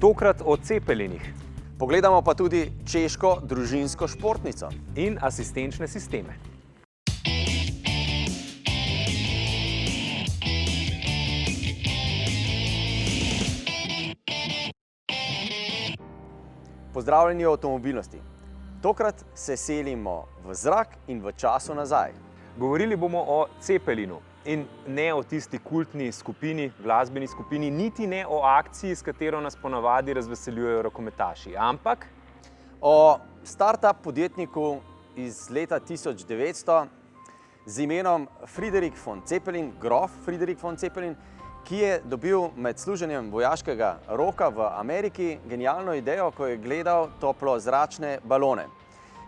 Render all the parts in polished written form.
Tokrat o cepelinih Pogledamo pa tudi češko družinsko športnico. in asistenčne sisteme. Pozdravljeni v avtomobilnosti. Tokrat se selimo v zrak in v času nazaj. Govorili bomo o cepelinu in ne o tisti kultni skupini, glasbeni skupini, niti ne o akciji, s katero nas ponavadi razveseljujejo rokometaši, ampak O startup podjetniku iz leta 1900 z imenom Friedrich von Zeppelin, grof Friedrich von Zeppelin, ki je dobil med služenjem vojaškega roka v Ameriki genialno idejo, ko je gledal toplozračne balone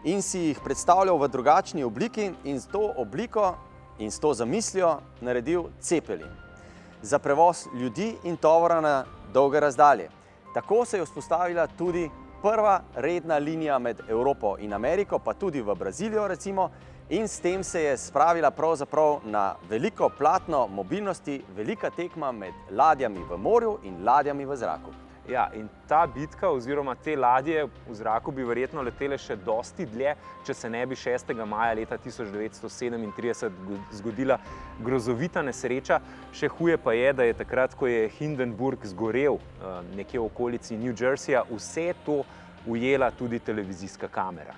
in si jih predstavljal v drugačni obliki in s to obliko in s to zamislijo naredil cepelin za prevoz ljudi in tovora na dolge razdalje. Tako se je vzpostavila tudi prva redna linija med Evropo in Ameriko, pa tudi v Brazilijo recimo, in s tem se je spravila pravzaprav na veliko platno mobilnosti, velika tekma med ladjami v morju in ladjami v zraku. ja, in ta bitka oziroma te ladje v zraku bi verjetno letele še dosti dlje, če se ne bi 6. maja leta 1937 zgodila grozovita nesreča. Še huje pa je, da je takrat, ko je Hindenburg zgorel nekje v okolici New Jerseyja, vse to ujela tudi televizijska kamera.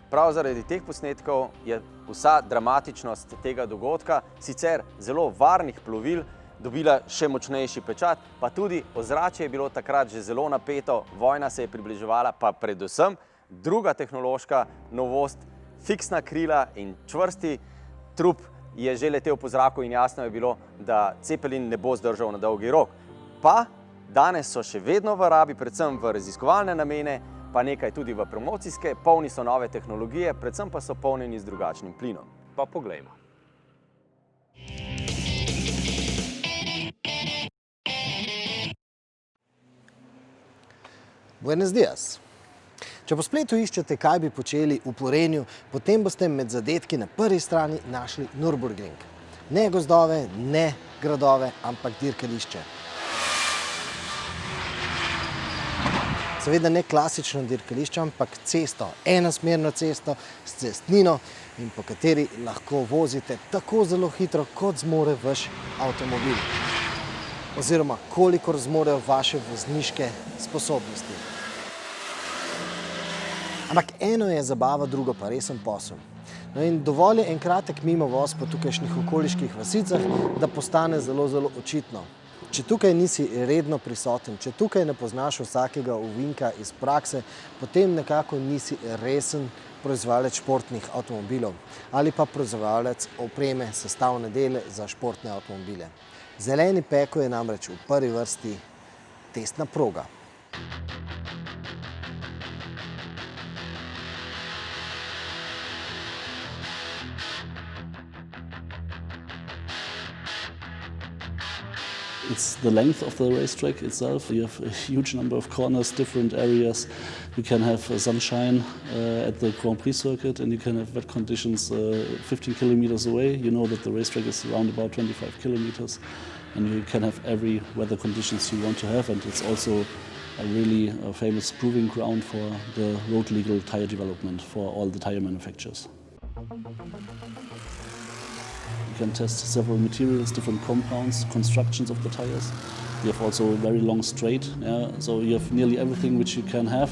Prav zaradi teh posnetkov je vsa dramatičnost tega dogodka, sicer zelo varnih plovil, dobila še močnejši pečat, pa tudi ozračje je bilo takrat že zelo napeto, vojna se je približevala, pa predvsem druga tehnološka novost, fiksna krila in čvrsti trup je že letel po zraku in jasno je bilo, da cepelin ne bo zdržal na dolgi rok. Pa danes so še vedno v rabi, predvsem v raziskovalne namene, pa nekaj tudi v promocijske, polni so nove tehnologije, predvsem pa so polnjeni z drugačnim plinom. Pa poglejmo. Buenos dias. Če po spletu iščete, kaj bi počeli v Porenju, potem boste med zadetki na prvi strani našli Nürburgring. Ne gozdove, ne gradove, ampak dirkališče. Seveda ne klasično dirkališče, ampak cesto, enosmerno cesto s cestnino in po kateri lahko vozite tako zelo hitro, kot zmore vaš avtomobil. Oziroma, kolikor zmorejo vaše vozniške sposobnosti. Ampak eno je zabava, drugo pa resen posel. No in dovolj je en kratek mimovoz po tukajšnjih okoliških vasicah, da postane zelo, zelo očitno. Če tukaj nisi redno prisoten, če tukaj ne poznaš vsakega ovinka iz prakse, potem nekako nisi resen proizvajalec športnih avtomobilov ali pa proizvajalec opreme, sestavne dele za športne avtomobile. Zeleni peko je namreč v prvi vrsti testna proga. It's the length of the racetrack itself. You have a huge number of corners, different areas. You can have sunshine at the Grand Prix circuit, and you can have wet conditions 15 kilometers away. You know that the racetrack is around about 25 kilometers, and you can have every weather conditions you want to have. And it's also a really famous proving ground for the road legal tire development for all the tire manufacturers. You can test several materials, different compounds, constructions of the tires. You have also a very long straight, so you have nearly everything which you can have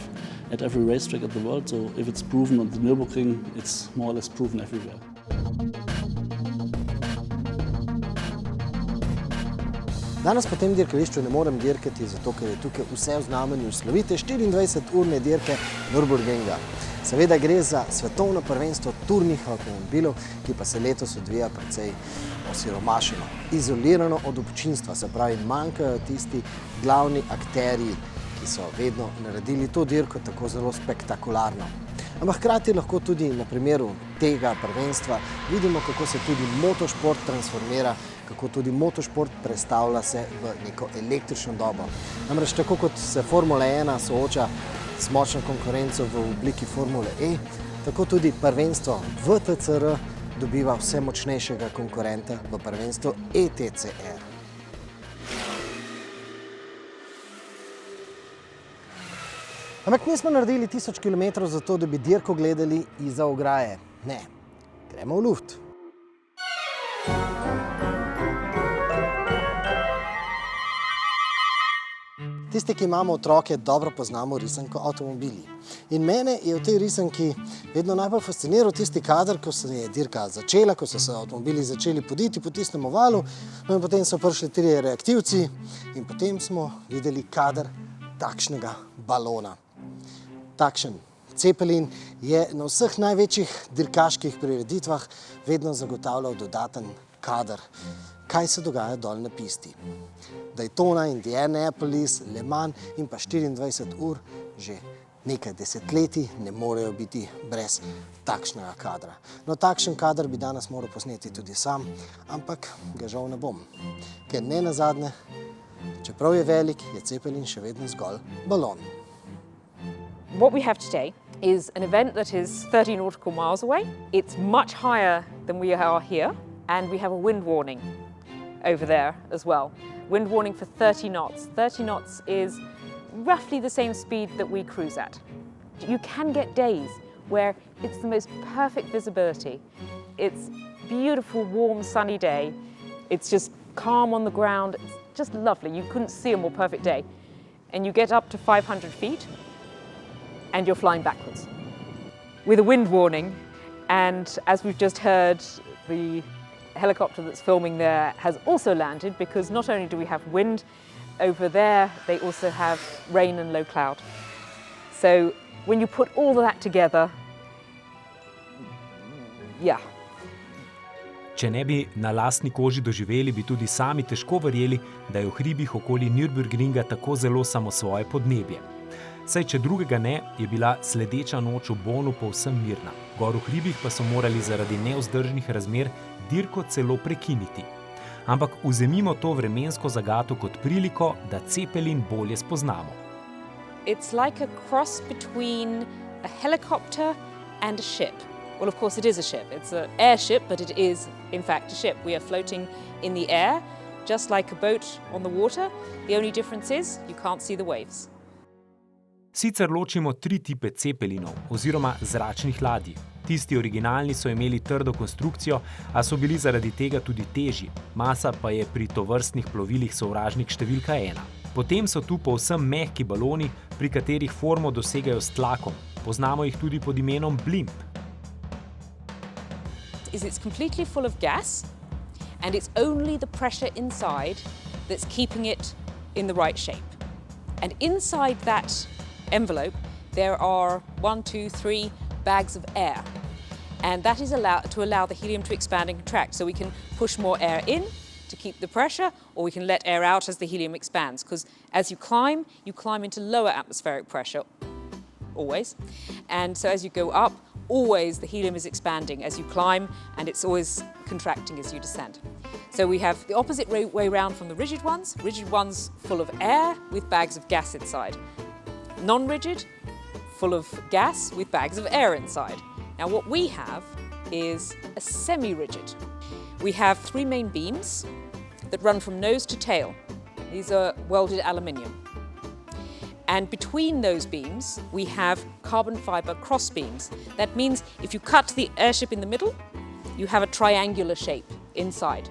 at every racetrack at the world. So if it's proven on the Nürburgring, it's more or less proven everywhere. Danes po tem dirkališču ne morem dirkati, zato ker je tukaj vse v znamenju slovite 24-urne dirke Nürburgringa. Seveda gre za svetovno prvenstvo turnih avtomobilov, ki pa se letos odvija precej osiromašeno, izolirano od občinstva, se pravi, manjkajo tisti glavni akterji, ki so vedno naredili to dirko tako zelo spektakularno. Ampak hkrati lahko tudi na primeru tega prvenstva vidimo, kako se tudi motošport transformira, kako tudi motošport prestavlja se v neko električno dobo. Namreč tako kot se Formula 1 sooča s močno konkurenco v obliki Formule E, tako tudi prvenstvo VTCR dobiva vse močnejšega konkurenta v prvenstvu ETCR. Ampak nismo naredili 1000 km zato, da bi dirko gledali izza ograje. Ne, gremo v luft. Tisti, ki imamo otroke, dobro poznamo risanko Avtomobili. In mene je v tej risanki vedno najbolj fasciniral tisti kader, ko se je dirka začela, ko so se avtomobili začeli poditi po tistem ovalu, no in potem so prišli 3 reaktivci in potem smo videli kader takšnega balona. Takšen Zeppelin je na vseh največjih dirkaških prireditvah vedno zagotavljal dodaten kader. Kaj se dogaja dol na pisti? Daytona, Indianapolis, Le Mans in pa 24 ur že nekaj desetletij ne morejo biti brez takšnega kadra. No, takšen kader bi danes moral posneti tudi sam, ampak ga žal ne bom. Ker ne nazadnje, čeprav je velik, je Zeppelin še vedno zgolj balon. What we have today is an event that is 30 nautical miles away. It's much higher than we are here, and we have a wind warning over there as well. Wind warning for 30 knots. 30 knots is roughly the same speed that we cruise at. You can get days where it's the most perfect visibility. It's beautiful, warm, sunny day. It's just calm on the ground. It's just lovely. You couldn't see a more perfect day. And you get up to 500 feet and you're flying backwards with a wind warning. And as we've just heard, the helicopter that's filming there has also landed, because not only do we have wind over there, they also have rain and low cloud. So when you put all of that together, yeah. Če ne bi na lastni koži doživeli, bi tudi sami težko verjeli, da je v hribih okoli Nürburgringa tako zelo samosvoje podnebje. Saj, če drugega ne, je bila sledeča noč v Bonu povsem mirna. Gor v hribih pa so morali zaradi nevzdržnih razmer dirko celo prekiniti. Ampak vzemimo to vremensko zagato kot priliko, da Zeppelin bolje spoznamo. It's like a cross between a helicopter and a ship. Well, of course, it is a ship. It's an airship, but it is, in fact, a ship. We are floating in the air, just like a boat on the water. The only difference is you can't see the waves. Sicer ločimo 3 tipe Zeppelinov oziroma zračnih ladij. Tisti originalni so imeli trdo konstrukcijo, a so bili zaradi tega tudi težji. Masa pa je pri tovrstnih plovilih sovražnik številka 1. Potem so tu povsem mehki baloni, pri katerih formo dosegajo s tlakom. Poznamo jih tudi pod imenom blimp. It's completely full of gas, and it's only the pressure inside that's keeping it in the right shape. And inside that envelope, there are 1, 2, 3 bags of air. And that is to allow the helium to expand and contract. So we can push more air in to keep the pressure, or we can let air out as the helium expands. Because as you climb into lower atmospheric pressure, always. And so as you go up, always the helium is expanding as you climb, and it's always contracting as you descend. So we have the opposite way around from the rigid ones full of air with bags of gas inside. Non-rigid, full of gas with bags of air inside. Now what we have is a semi-rigid. We have 3 main beams that run from nose to tail. These are welded aluminium. And between those beams, we have carbon fiber cross beams. That means if you cut the airship in the middle, you have a triangular shape inside.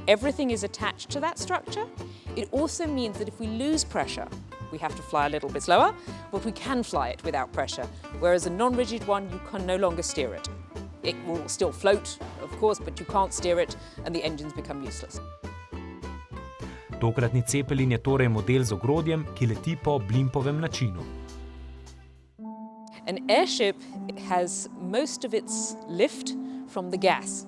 Everything is attached to that structure. It also means that if we lose pressure, we have to fly a little bit slower, but we can fly it without pressure. Whereas a non-rigid one, you can no longer steer it. It will still float, of course, but you can't steer it and the engines become useless. Tokratni Zeppelin je torej model z ogrodjem, ki leti po blimpovem načinu. An airship has most of its lift from the gas.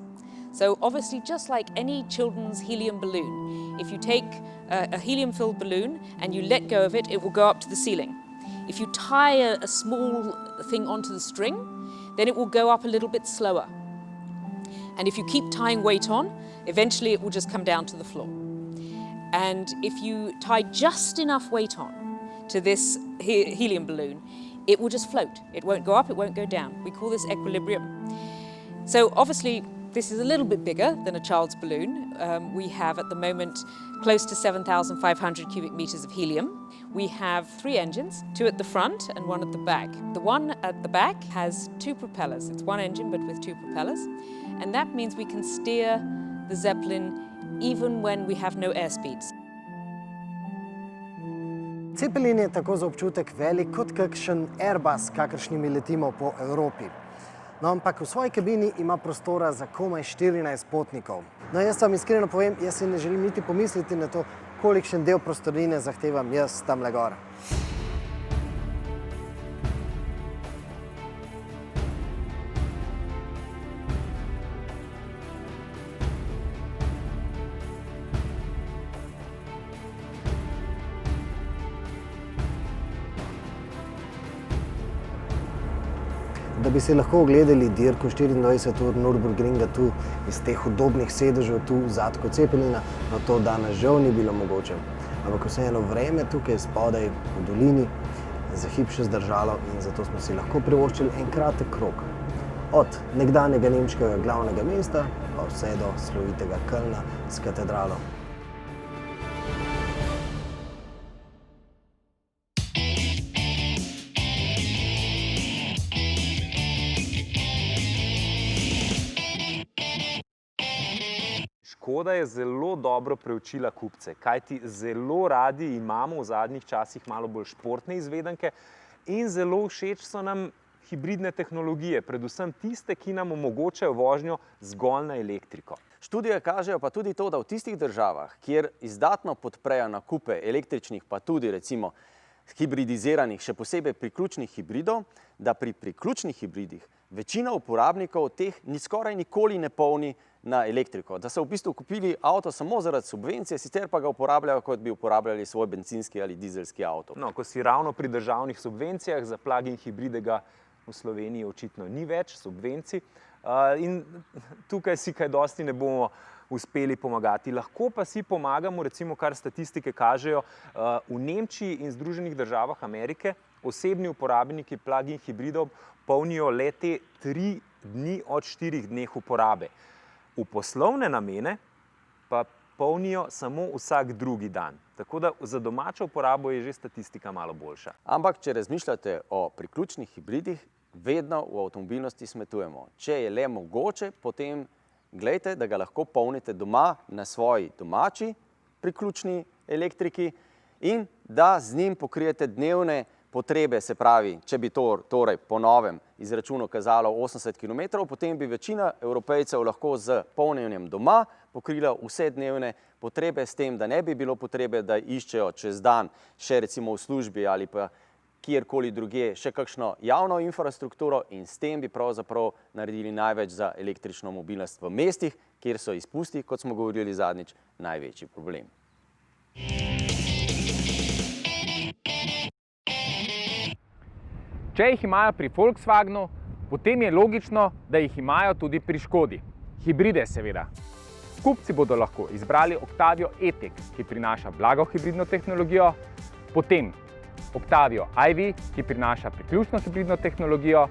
So obviously, just like any children's helium balloon, if you take a helium-filled balloon and you let go of it, it will go up to the ceiling. If you tie a small thing onto the string, then it will go up a little bit slower. And if you keep tying weight on, eventually it will just come down to the floor. And if you tie just enough weight on to this helium balloon, it will just float. It won't go up, it won't go down. We call this equilibrium. So obviously, This is a little bit bigger than a child's balloon. We have at the moment close to 7,500 cubic meters of helium. We have 3 engines, 2 at the front and 1 at the back. The one at the back has 2 propellers. It's 1 engine but with 2 propellers. And that means we can steer the Zeppelin even when we have no airspeeds. Zeppelin je tako za občutek velik kot kakšen Airbus, kakršnimi letimo po Evropi. No, ampak v svoji kabini ima prostora za komaj 14 potnikov. No, jaz vam iskreno povem, jaz si ne želim niti pomisliti na to, kolikšen del prostorine zahtevam jaz tamle gor. Da bi si lahko ogledali dirko 24 ur Nürburgringa tu iz teh udobnih sedežev tu v zadku Zeppelina, no to danes žal ni bilo mogoče. Ampak vseeno vreme tukaj spodaj v dolini za hip še zdržalo in zato smo si lahko privoščili en kratek krog. Od nekdanjega nemškega glavnega mesta pa vse do slovitega Kölna s katedralo. Škoda je zelo dobro preučila kupce, kajti zelo radi imamo v zadnjih časih malo bolj športne izvedenke in zelo všeč so nam hibridne tehnologije, predvsem tiste, ki nam omogočajo vožnjo zgolj na elektriko. Študije kažejo pa tudi to, da v tistih državah, kjer izdatno podprejo nakupe električnih, pa tudi recimo hibridiziranih, še posebej priključnih hibridov, da pri priključnih hibridih večina uporabnikov teh skoraj nikoli ne polni na elektriko, da so v bistvu kupili avto samo zaradi subvencije, sicer pa ga uporabljajo, kot bi uporabljali svoj bencinski ali dizelski avto. No, ko si ravno pri državnih subvencijah, za plug-in hibride ga v Sloveniji očitno ni več subvencij in tukaj si kaj dosti ne bomo uspeli pomagati. Lahko pa si pomagamo, recimo, kar statistike kažejo, v Nemčiji in Združenih državah Amerike osebni uporabniki plug-in hibridov polnijo le te 3 dni od 4 dneh uporabe. V poslovne namene pa polnijo samo vsak drugi dan. Tako da za domačo uporabo je že statistika malo boljša. Ampak, če razmišljate o priključnih hibridih, vedno v avtomobilnosti svetujemo. Če je le mogoče, potem gledajte, da ga lahko polnite doma na svoji domači priključni elektriki in da z njim pokrijete dnevne potrebe, se pravi, če bi to torej po novem izračunu kazalo 80 km, potem bi večina Evropejcev lahko z polnjenjem doma pokrila vse dnevne potrebe, s tem, da ne bi bilo potrebe, da iščejo čez dan še recimo v službi ali pa kjerkoli drugje še kakšno javno infrastrukturo in s tem bi pravzaprav naredili največ za električno mobilnost v mestih, kjer so izpusti, kot smo govorili zadnjič, največji problem. Če jih imajo pri Volkswagenu, potem je logično, da jih imajo tudi pri Škodi. Hibride seveda. Kupci bodo lahko izbrali Octavio E-Tech, ki prinaša blago hibridno tehnologijo, potem Octavio iV, ki prinaša priključno hibridno tehnologijo,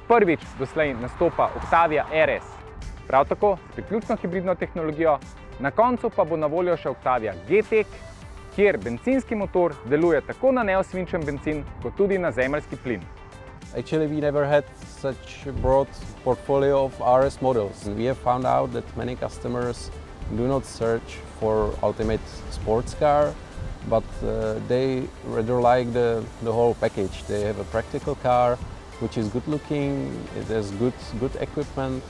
prvič doslej nastopa Octavia RS, prav tako s priključno hibridno tehnologijo, na koncu pa bo na voljo še Octavia GTEC, kjer bencinski motor deluje tako na neosvinčen benzin, kot tudi na zemeljski plin. Actually, we never had such a broad portfolio of RS models. We have found out that many customers do not search for ultimate sports car, but they rather like the whole package. They have a practical car, which is good looking, it has good equipment,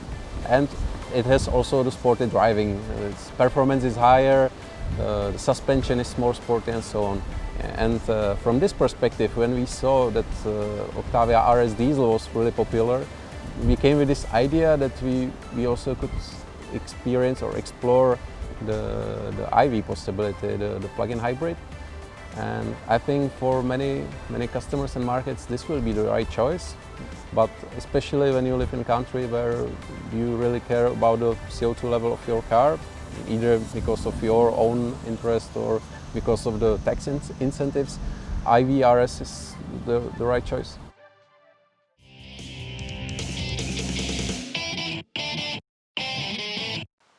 and it has also the sporty driving. Its performance is higher, the suspension is more sporty and so on. And from this perspective, when we saw that Octavia RS Diesel was really popular, we came with this idea that we also could experience or explore the IV possibility, the plug-in hybrid. And I think for many customers and markets, this will be the right choice. But especially when you live in a country where you really care about the CO2 level of your car, either because of your own interest or because of the tax incentives, IV RS is the right choice.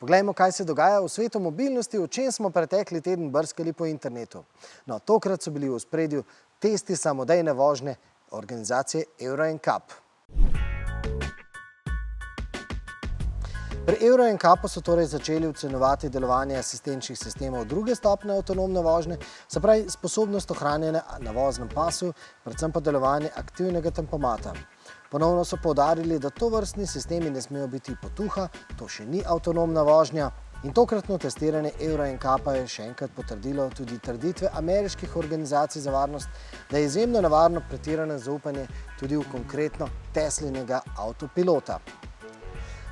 Poglejmo, kaj se dogaja v svetu mobilnosti, o čem smo pretekli teden brskali po internetu. No, tokrat so bili v ospredju testi samodejne vožnje organizacije Euro NCAP. Pri Euro NCAP-u so torej začeli ocenjevati delovanje asistenčnih sistemov druge stopnje avtonomne vožnje, se pravi sposobnost ohranjanja na voznem pasu, predvsem pa delovanje aktivnega tempomata. Ponovno so poudarili, da tovrstni sistemi ne smejo biti potuha, to še ni avtonomna vožnja. In tokratno testiranje Euro NCAP-a je še enkrat potrdilo tudi trditve ameriških organizacij za varnost, da je izjemno nevarno pretirano zaupanje tudi v konkretno Teslinega avtopilota.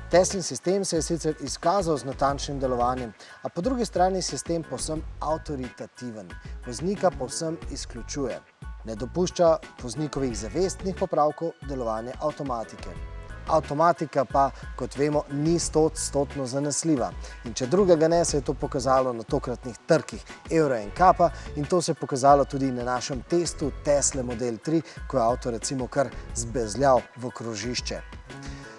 Teslin sistem se je sicer izkazal z natančnim delovanjem, a po drugi strani sistem povsem avtoritativen, voznika povsem izključuje. Ne dopušča voznikovih zavestnih popravkov delovanja avtomatike. Avtomatika pa, kot vemo, ni 100% zanesljiva. In če drugega ne, se je to pokazalo na tokratnih trkih Euro NCAP-a in to se je pokazalo tudi na našem testu Tesla Model 3, ko je avto recimo kar zbezljal v krožišče.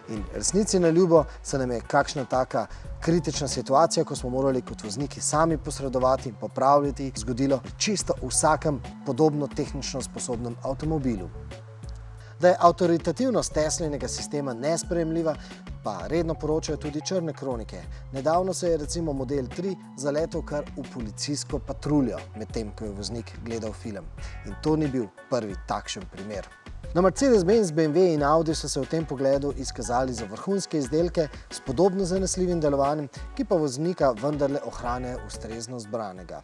In resnici na ljubo se nam je kakšna taka kritična situacija, ko smo morali kot vozniki sami posredovati in popravljati, zgodilo čisto vsakem podobno tehnično sposobnem avtomobilu. Da je avtoritativnost Teslinega sistema nesprejemljiva, pa redno poročajo tudi črne kronike. Nedavno se je recimo Model 3 zaletel kar v policijsko patruljo, medtem ko je voznik gledal film. In to ni bil prvi takšen primer. No, Mercedes-Benz, BMW in Audi so se v tem pogledu izkazali za vrhunske izdelke s podobno zanesljivim delovanjem, ki pa voznika vendarle ohranja ustrezno zbranega.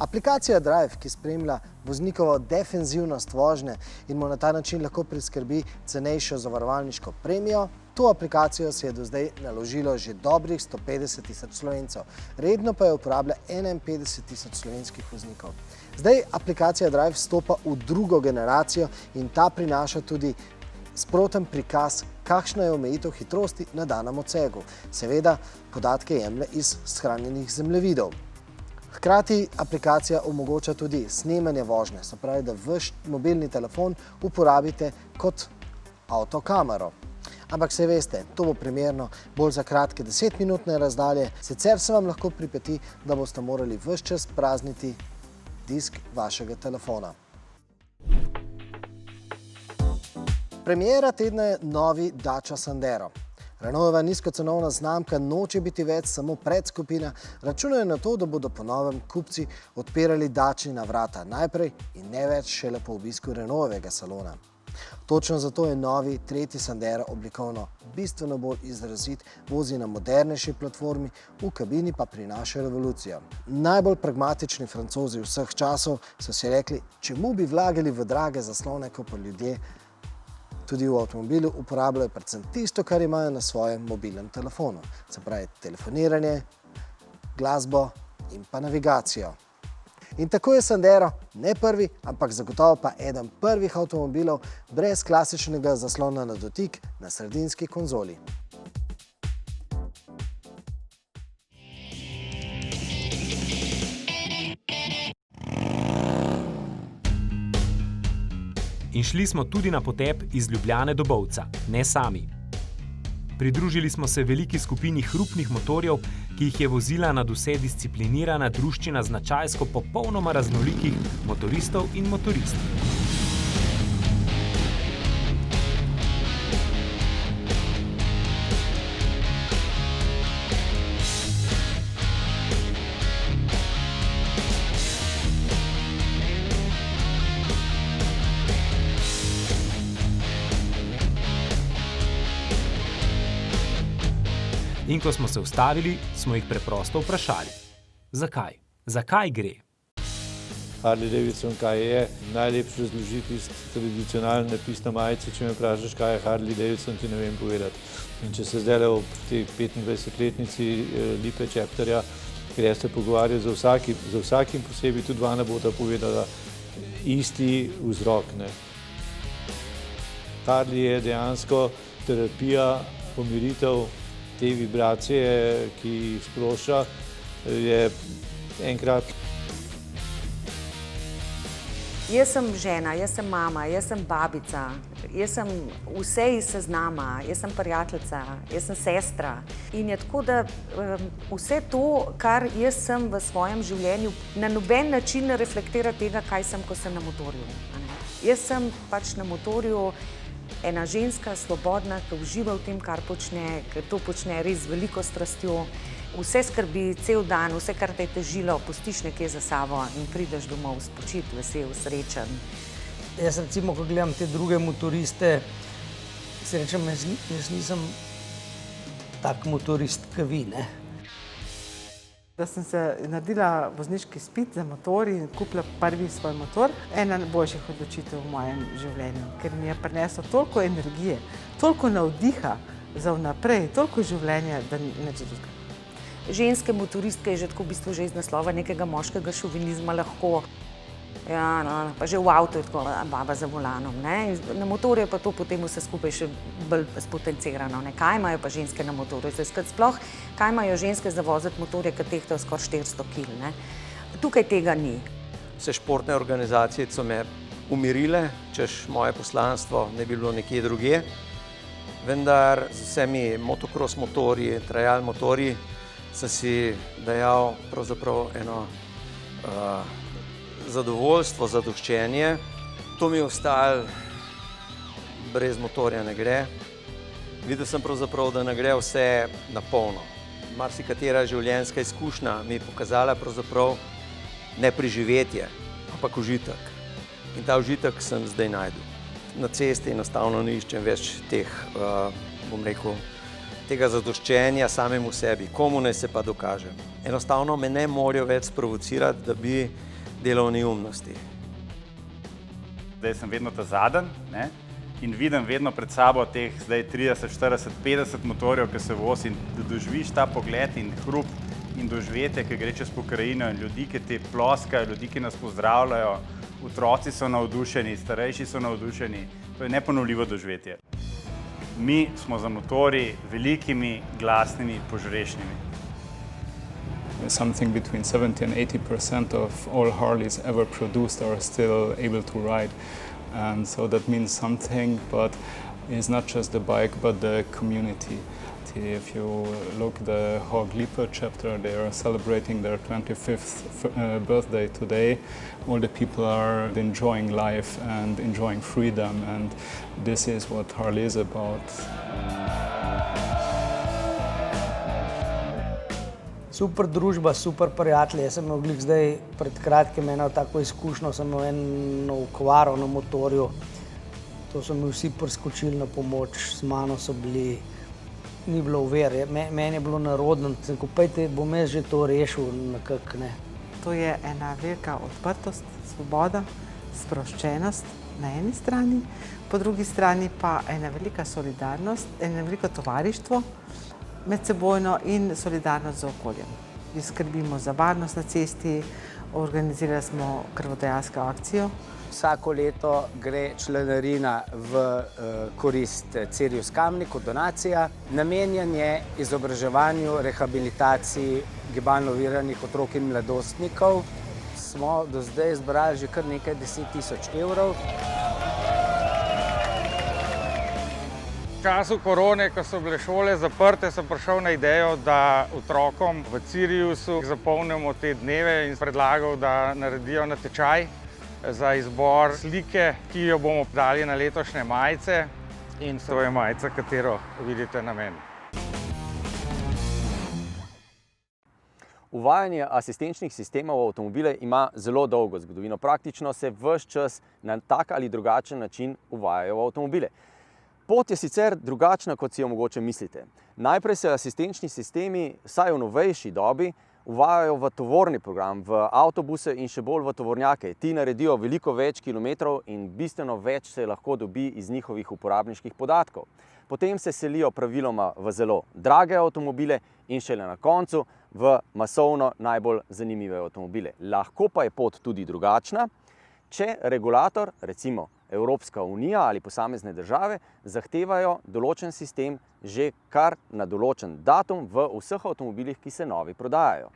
Aplikacija Drive, ki spremlja voznikovo defenzivnost vožnje in mu na ta način lahko priskrbi cenejšo zavarovalniško premijo, to aplikacijo se je do zdaj naložilo že dobrih 150 tisoč Slovencev. Redno pa jo uporablja 51 tisoč slovenskih voznikov. Zdaj aplikacija Drive vstopa v drugo generacijo in ta prinaša tudi sproten prikaz, kakšna je omejitev hitrosti na danem odsegu. Seveda, podatke jemlje iz shranjenih zemljevidov. Hkrati aplikacija omogoča tudi snemanje vožnje, se pravi, da vaš mobilni telefon uporabite kot avtokamero. Ampak se veste, to bo primerno bolj za kratke 10-minutne razdalje, sicer se vam lahko pripeti, da boste morali ves čas prazniti disk vašega telefona. Premiera tedna je novi Dacia Sandero. Renaultova nizkocenovna znamka noče biti več samo predskupina, računajo na to, da bodo po novem kupci odpirali Dačina vrata najprej in ne več šele po obisku Renaultovega salona. Točno zato je novi tretji Sandero oblikovno bistveno bolj izrazit, vozi na modernejši platformi, v kabini pa prinaša revolucijo. Najbolj pragmatični Francozi vseh časov so si rekli, čemu bi vlagali v drage zaslone, ko pa ljudje tudi v avtomobilu uporabljajo predvsem tisto, kar imajo na svojem mobilnem telefonu. Se pravi telefoniranje, glasbo in pa navigacijo. In tako je Sandero ne prvi, ampak zagotovo pa eden prvih avtomobilov brez klasičnega zaslona na dotik na sredinski konzoli. In šli smo tudi na potep iz Ljubljane do Bovca, ne sami. Pridružili smo se veliki skupini hrupnih motorjev, ki jih je vozila nadvse disciplinirana druščina značajsko popolnoma raznolikih motoristov in motoristk. In ko smo se ustavili, smo jih preprosto vprašali. Zakaj? Zakaj gre? Harley Davidson, kaj je? Najlepše razložiti iz tradicionalne piste majice, če me vprašaš, kaj je Harley Davidson, ti ne vem povedati. In če se zdaj ob tej 25-letnici Lipe Chapterja greste pogovarjati za vsakim posebej, tudi Vana bosta povedala isti vzrok. Harley je dejansko terapija, pomiritev, te vibracije, ki jih sprošča, je enkrat Jaz sem žena, jaz sem mama, jaz sem babica, jaz sem vse iz seznama, jaz sem prijateljica, jaz sem sestra. In je tako, da vse to, kar jaz sem v svojem življenju, na noben način ne reflektira tega, kaj sem, ko sem na motorju. Jaz sem pač na motorju ena ženska, svobodna, ki uživa v tem, kar počne, ker to počne res z veliko strastjo. Vse skrbi, cel dan, vse, kar te je težilo, pustiš nekje za sabo in prideš domov spočit, vesel, srečen. Jaz recimo, ko gledam te druge motoriste, si rečem, jaz nisem tak motorist, kot vi, ne. Da sem se naredila vozniški izpit za motor in kupila prvi svoj motor, ena boljših odločitev v mojem življenju, ker mi je prineslo toliko energije, toliko navdiha za vnaprej, toliko življenja, da nič drugega. Ženske motoristke je že tako v bistvu že iz naslova nekega moškega šovinizma lahko. Ja, no, pa že v avtu je tako baba za volanom, ne. Na motorju je pa to potem vse skupaj še bolj spotencirano, ne. Kaj imajo pa ženske na motorju? Sploh, kaj imajo ženske za voziti motorje, ki tehtajo skoraj 400 kg, ne. Tukaj tega ni. Vse športne organizacije so me umirile, češ moje poslanstvo ne bi bilo nekje drugje, vendar z vsemi motocross motorji, trial motorji sem si dajal pravzaprav eno zadovoljstvo, zadoščenje. To mi je ostalo, brez motorja ne gre. Videl sem pravzaprav, da ne gre vse na polno. Marsikatera življenjska izkušnja mi je pokazala pravzaprav ne preživetje, ampak užitek. In ta užitek sem zdaj našel. Na cesti enostavno ne iščem več teh, bom rekel, tega zadoščenja samemu sebi, komu naj se pa dokažem. Enostavno me ne morajo več sprovocirati, da bi delal neumnosti. Zdaj sem vedno ta zadnji, ne, in vidim vedno pred sabo teh zdaj 30, 40, 50 motorjev, ki se vozi in da doživiš ta pogled in hrup in doživetje, ki gre čez pokrajino in ljudi, ki te ploskajo, ljudi, ki nas pozdravljajo, otroci so navdušeni, starejši so navdušeni, to je neponovljivo doživetje. Mi smo za motorji velikimi, glasnimi, požrešnimi. Something between 70 and 80% of all Harleys ever produced are still able to ride. And so that means something, but it's not just the bike, but the community. If you look at the Hog Leaper chapter, they are celebrating their 25th birthday today. All the people are enjoying life and enjoying freedom, and this is what Harley is about. Super družba, super prijatelji. Jaz sem imel glih zdaj pred kratkim eno tako izkušnjo, sem imel eno okvaro na motorju. To so mi vsi priskočili na pomoč, z mano so bili. Ni bilo uver, meni je bilo narodno, sem rekel, pejte, bom jaz že to rešil nekako, ne. To je ena velika odprtost, svoboda, sproščenost na eni strani, po drugi strani pa ena velika solidarnost, eno veliko tovarištvo medsebojno in solidarnost z okoljem. Skrbimo za varnost na cesti, organizirali smo krvodajalsko akcijo. Vsako leto gre članarina v korist Cerius Kamnik kot donacija. Namenjen je izobraževanju, rehabilitaciji gibalno oviranih otrok in mladostnikov. Smo do zdaj zbrali že kar nekaj 10 000 evrov. V času korone, ko so bile šole zaprte, sem prišel na idejo, da otrokom v Ceriusu zapolnimo te dneve in predlagal, da naredijo natečaj za izbor slike, ki jo bomo dali na letošnje majice, in to je majica, katero vidite na meni. Uvajanje asistenčnih sistemov v avtomobile ima zelo dolgo zgodovino. Praktično se ves čas na tak ali drugačen način uvajajo v avtomobile. Pot je sicer drugačna, kot si jo mogoče mislite. Najprej se asistenčni sistemi, vsaj v novejši dobi, uvajajo v tovorni program, v avtobuse in še bolj v tovornjake. Ti naredijo veliko več kilometrov in bistveno več se lahko dobi iz njihovih uporabniških podatkov. Potem se selijo praviloma v zelo drage avtomobile in šele na koncu v masovno najbolj zanimive avtomobile. Lahko pa je pot tudi drugačna, če regulator, recimo Evropska unija ali posamezne države, zahtevajo določen sistem že kar na določen datum v vseh avtomobilih, ki se novi prodajajo.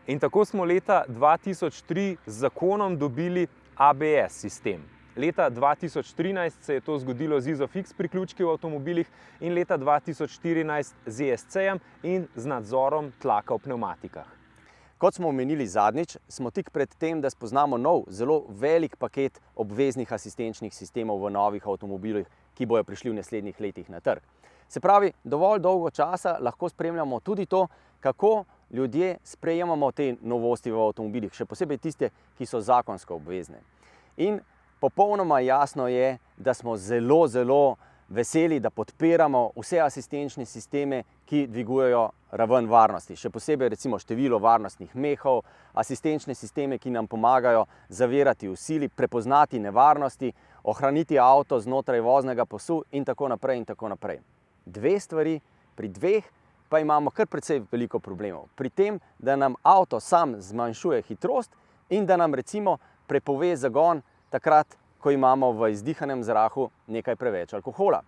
In tako smo leta 2003 z zakonom dobili ABS sistem. Leta 2013 se je to zgodilo z Isofix priključki v avtomobilih in leta 2014 z ESC-jem in z nadzorom tlaka v pnevmatikah. Kot smo omenili zadnjič, smo tik pred tem, da spoznamo nov, zelo velik paket obveznih asistenčnih sistemov v novih avtomobilih, ki bojo prišli v naslednjih letih na trg. Se pravi, dovolj dolgo časa lahko spremljamo tudi to, kako ljudje sprejemamo te novosti v avtomobilih, še posebej tiste, ki so zakonsko obvezne. In popolnoma jasno je, da smo zelo, zelo veseli, da podpiramo vse asistenčne sisteme, ki dvigujejo raven varnosti. Še posebej recimo število varnostnih mehov, asistenčne sisteme, ki nam pomagajo zavirati v sili, prepoznati nevarnosti, ohraniti avto znotraj voznega pasu in tako naprej in tako naprej. Dve stvari, pri dveh pa imamo kar precej veliko problemov. Pri tem, da nam avto sam zmanjšuje hitrost in da nam recimo prepove zagon takrat, ko imamo v izdihanem zraku nekaj preveč alkohola.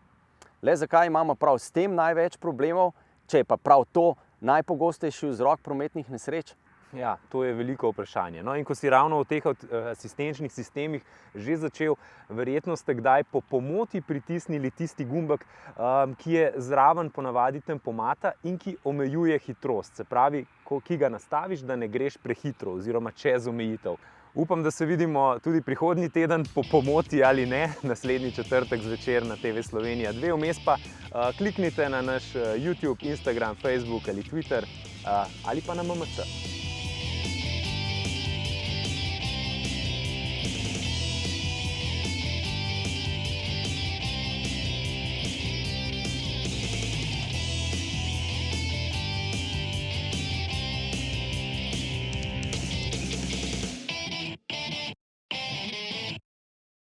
Le zakaj imamo prav s tem največ problemov, če je pa prav to najpogostejši vzrok prometnih nesreč? Ja, to je veliko vprašanje. No, in ko si ravno v teh asistenčnih sistemih že začel, verjetno ste kdaj po pomoti pritisnili tisti gumbek, ki je zraven ponavadi tempomata in ki omejuje hitrost. Se pravi, ki ga nastaviš, da ne greš prehitro oziroma čez omejitev. Upam, da se vidimo tudi prihodnji teden po pomoti ali ne, naslednji četrtek zvečer na TV Slovenija 2. Vmes pa kliknite na naš YouTube, Instagram, Facebook ali Twitter ali pa na MMC.